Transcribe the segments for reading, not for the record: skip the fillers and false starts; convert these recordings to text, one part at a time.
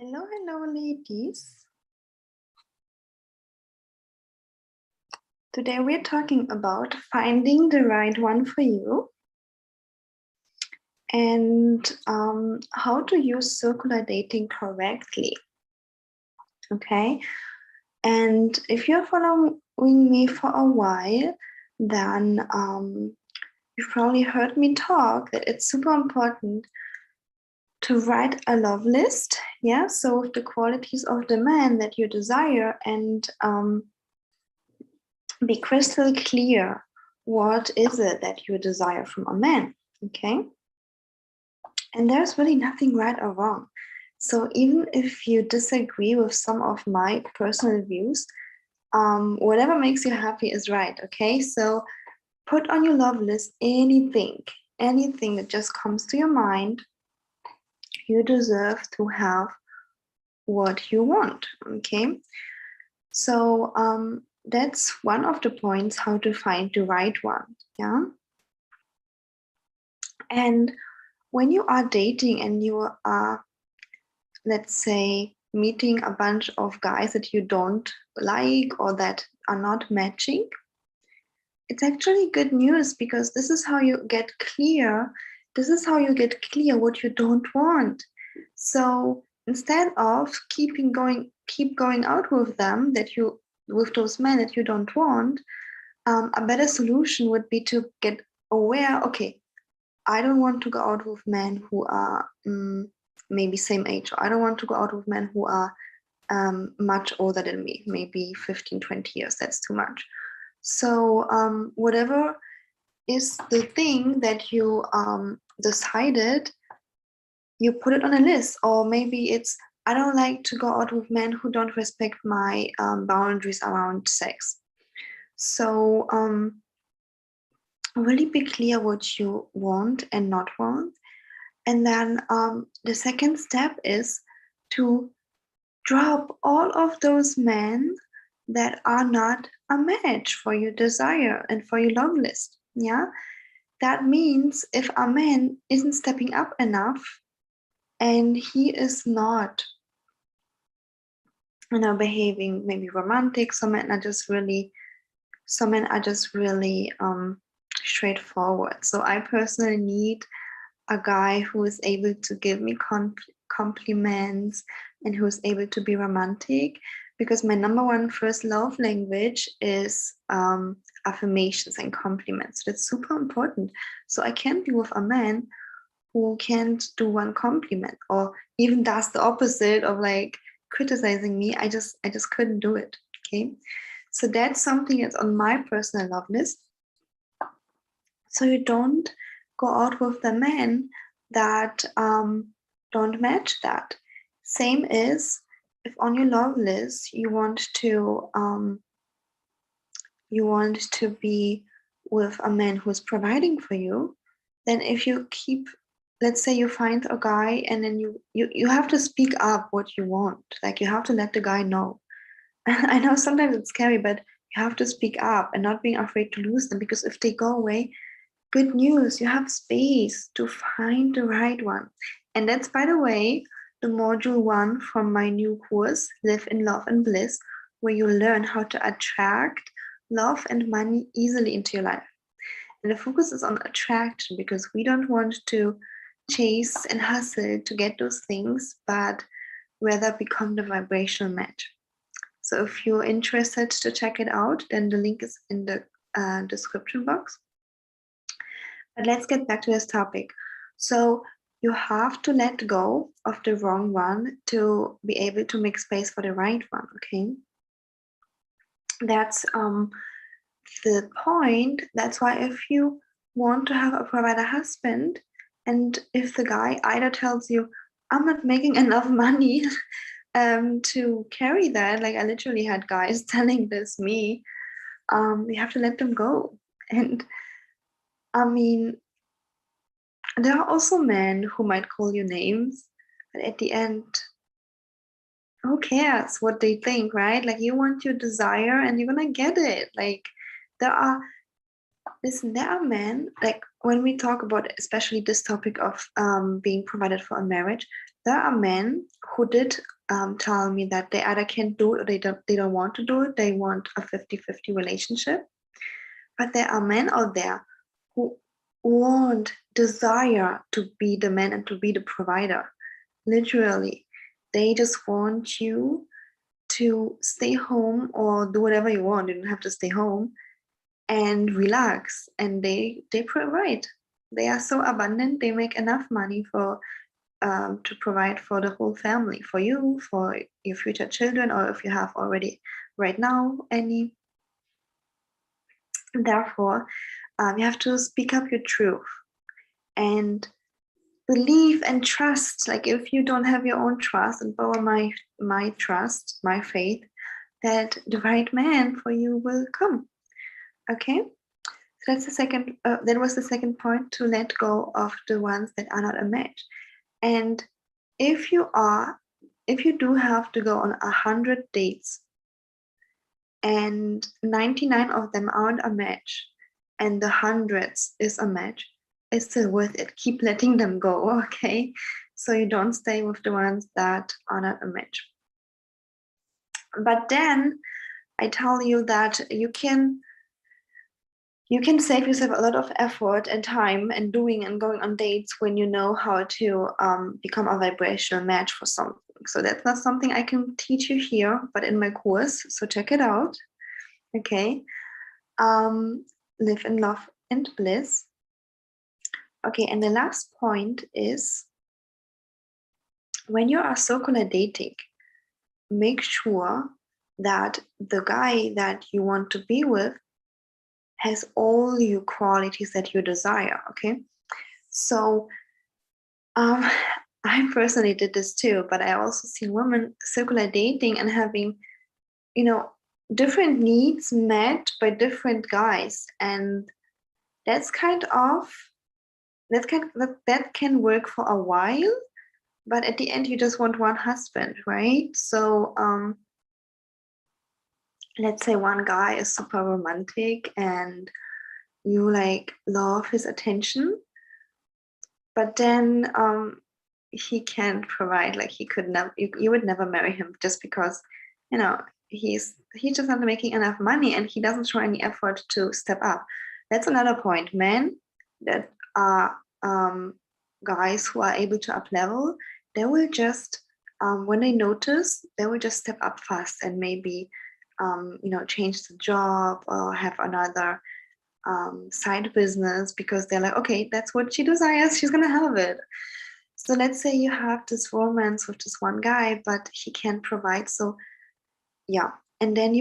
Hello, hello, ladies. Today we're talking about finding the right one for you and how to use circular dating correctly. Okay. And if you're following me for a while, then you've probably heard me talk that it's super important to write a love list. Yeah. So with the qualities of the man that you desire and be crystal clear. What is it that you desire from a man? Okay. And there's really nothing right or wrong. So even if you disagree with some of my personal views, whatever makes you happy is right. Okay. So put on your love list anything that just comes to your mind. You deserve to have what you want. Okay. So that's one of the points how to find the right one. Yeah. And when you are dating and you are, let's say, meeting a bunch of guys that you don't like or that are not matching, it's actually good news because this is how you get clear. This is how you get clear what you don't want. So instead of keep going out with them with those men that you don't want, a better solution would be to get aware. Okay, I don't want to go out with men who are maybe same age. I don't want to go out with men who are much older than me, maybe 15, 20 years. That's too much. So whatever is the thing that you decided, you put it on a list. Or maybe it's, I don't like to go out with men who don't respect my boundaries around sex. So really be clear what you want and not want. And then the second step is to drop all of those men that are not a match for your desire and for your love list. Yeah. That means if a man isn't stepping up enough and he is not, behaving maybe romantic, some men are just really straightforward. So I personally need a guy who is able to give me compliments and who is able to be romantic, because my number one first love language is affirmations and compliments. That's super important. So I can't be with a man who can't do one compliment or even does the opposite of like criticizing me. I just couldn't do it. Okay. So that's something that's on my personal love list. So you don't go out with the men that don't match that. Same is if on your love list you want to be with a man who's providing for you, then if you keep, let's say you find a guy and then you have to speak up what you want. Like you have to let the guy know. I know sometimes it's scary, but you have to speak up and not being afraid to lose them, because if they go away, good news, you have space to find the right one. And that's, by the way, the module 1 from my new course, Live in Love and Bliss, where you learn how to attract love and money easily into your life. And the focus is on attraction, because we don't want to chase and hustle to get those things, but rather become the vibrational match. So if you're interested to check it out, then the link is in the description box. But let's get back to this topic. So you have to let go of the wrong one to be able to make space for the right one. Okay. That's the point. That's why if you want to have a provider husband, and if the guy either tells you, I'm not making enough money to carry that, like I literally had guys telling this me, you have to let them go. And I mean, there are also men who might call you names, but at the end, who cares what they think, right? Like you want your desire and you're gonna get it. Like there are men, like when we talk about especially this topic of being provided for a marriage, there are men who did tell me that they either can't do it or they don't want to do it. They want a 50-50 relationship. But there are men out there who desire to be the man and to be the provider. Literally, they just want you to stay home or do whatever you want. You don't have to stay home and relax. And they provide. They are so abundant. They make enough money for to provide for the whole family, for you, for your future children, or if you have already right now any. Therefore, you have to speak up your truth and believe and trust. Like if you don't have your own trust, and borrow my trust, my faith, that the right man for you will come. Okay, so that's the second. That was the second point, to let go of the ones that are not a match. And if you do have to go on 100 dates and 99 of them aren't a match and the hundreds is a match, it's still worth it. Keep letting them go, okay? So you don't stay with the ones that are not a match. But then I tell you that you can save yourself a lot of effort and time and doing and going on dates when you know how to become a vibrational match for something. So that's not something I can teach you here, but in my course. So check it out. Okay. Live in love and bliss. Okay, and the last point is, when you are circular dating, make sure that the guy that you want to be with has all your qualities that you desire. Okay, so I personally did this too, but I also seen women circular dating and having, different needs met by different guys, and that can work for a while, but at the end you just want one husband, right? So let's say one guy is super romantic and you like love his attention, but then he can't provide. Like he could never, you would never marry him just because he's just not making enough money and he doesn't show any effort to step up. That's another point. Men that are guys who are able to up level, they will just when they notice, they will just step up fast and maybe change the job or have another side business, because they're like, okay, that's what she desires, she's gonna have it. So let's say you have this romance with this one guy, but he can't provide. So yeah, and then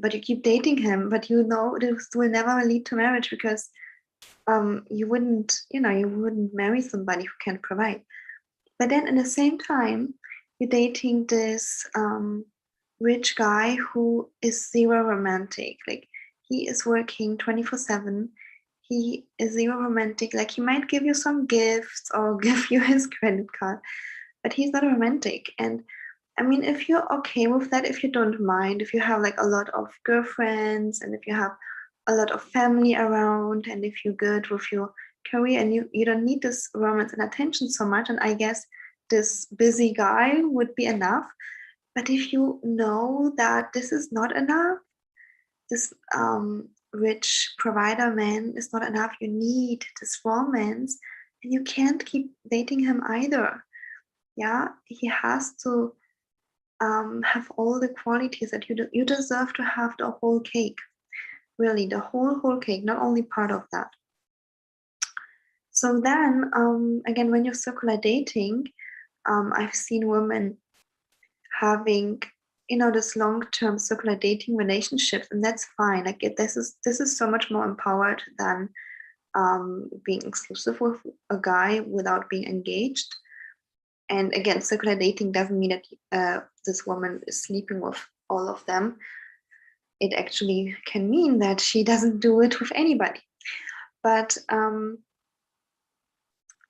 but you keep dating him, but this will never lead to marriage, because you wouldn't marry somebody who can't provide. But then at the same time, you're dating this rich guy who is zero romantic. Like he is working 24/7. He is zero romantic. Like he might give you some gifts or give you his credit card, but he's not romantic. And I mean, if you're okay with that, if you don't mind, if you have like a lot of girlfriends and if you have a lot of family around, and if you're good with your career and you don't need this romance and attention so much, and I guess this busy guy would be enough. But if you know that this is not enough, this rich provider man is not enough, you need this romance, and you can't keep dating him either. Yeah, he has to have all the qualities that you deserve to have the whole cake. Really, the whole cake, not only part of that. So then, again, when you're circular dating, I've seen women having, this long-term circular dating relationships, and that's fine. Like this is so much more empowered than being exclusive with a guy without being engaged. And again, circular dating doesn't mean that this woman is sleeping with all of them. It actually can mean that she doesn't do it with anybody. But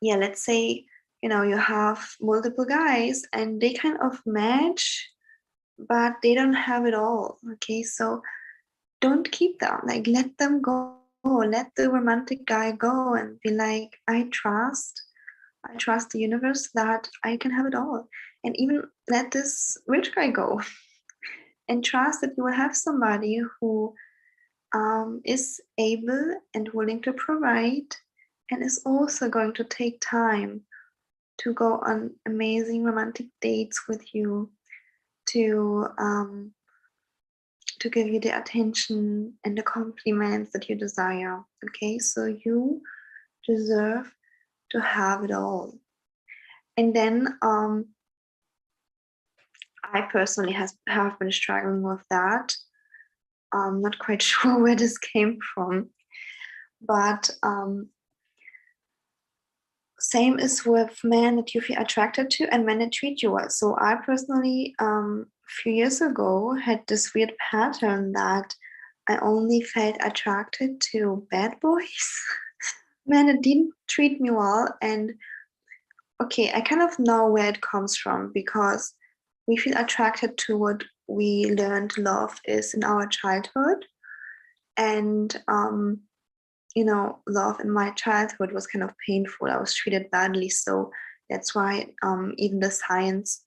let's say, you have multiple guys and they kind of match, but they don't have it all. Okay, so don't keep them. Like let them go. let the romantic guy go and be like, I trust the universe that I can have it all. And even let this rich guy go and trust that you will have somebody who is able and willing to provide and is also going to take time to go on amazing romantic dates with you, to give you the attention and the compliments that you desire. Okay, so you deserve to have it all. And then I personally have been struggling with that. I'm not quite sure where this came from, but same is with men that you feel attracted to and men that treat you well. So I personally, a few years ago, had this weird pattern that I only felt attracted to bad boys, men that didn't treat me well. And okay, I kind of know where it comes from, because we feel attracted to what we learned love is in our childhood. And love in my childhood was kind of painful. I was treated badly. So that's why even the science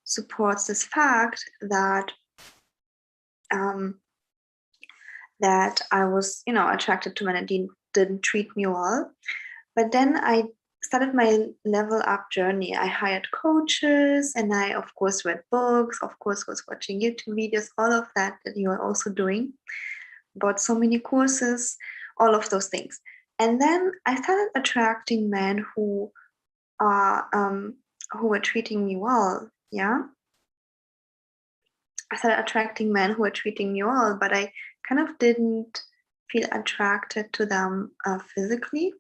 supports this fact that that I was, attracted to men that didn't treat me well. But then I started my level up journey. I hired coaches, and I, of course, read books, of course, was watching YouTube videos, all of that you are also doing. Bought so many courses, all of those things. And then I started attracting men who were treating me well. Yeah. I started attracting men who were treating me well, but I kind of didn't feel attracted to them physically.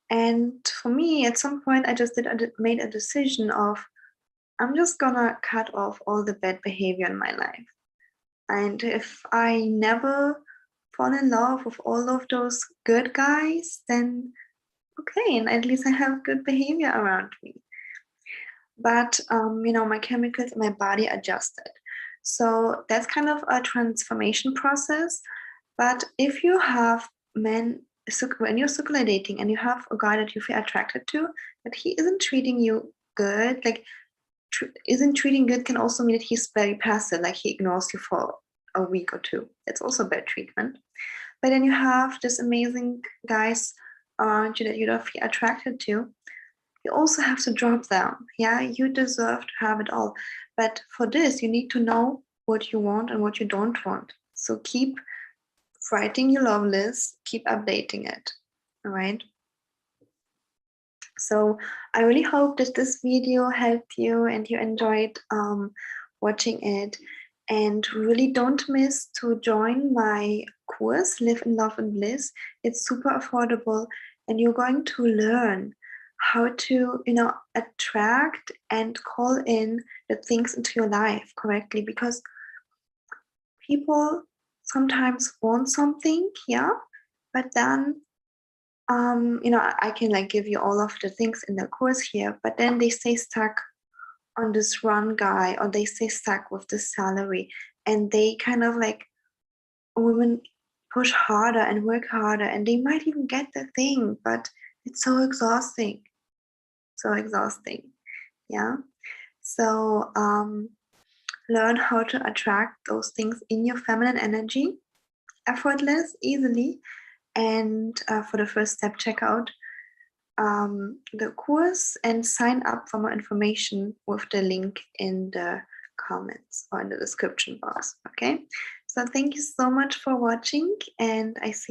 And for me, at some point, I just made a decision of, I'm just gonna cut off all the bad behavior in my life. And if I never fall in love with all of those good guys, then okay, and at least I have good behavior around me. But my chemicals in my body adjusted. So that's kind of a transformation process. But if you have men, when you're circulating and you have a guy that you feel attracted to, but he isn't treating you good, like isn't treating good can also mean that he's very passive, like he ignores you for a week or two. That's also bad treatment. But then you have this amazing guys around you that you don't feel attracted to. You also have to drop them. Yeah, you deserve to have it all. But for this, you need to know what you want and what you don't want. So keep writing your love list, keep updating it. All right. So I really hope that this video helped you and you enjoyed watching it. And really don't miss to join my course, Live in Love and Bliss. It's super affordable, and you're going to learn how to, attract and call in the things into your life correctly, because people sometimes want something, yeah, but then I can like give you all of the things in the course here, but then they stay stuck on this one guy, or they stay stuck with this salary, and they kind of like, women push harder and work harder, and they might even get the thing, but it's so exhausting. So exhausting. Yeah. So learn how to attract those things in your feminine energy, effortless, easily. And for the first step, check out the course and sign up for more information with the link in the comments or in the description box. Okay, so thank you so much for watching, and I see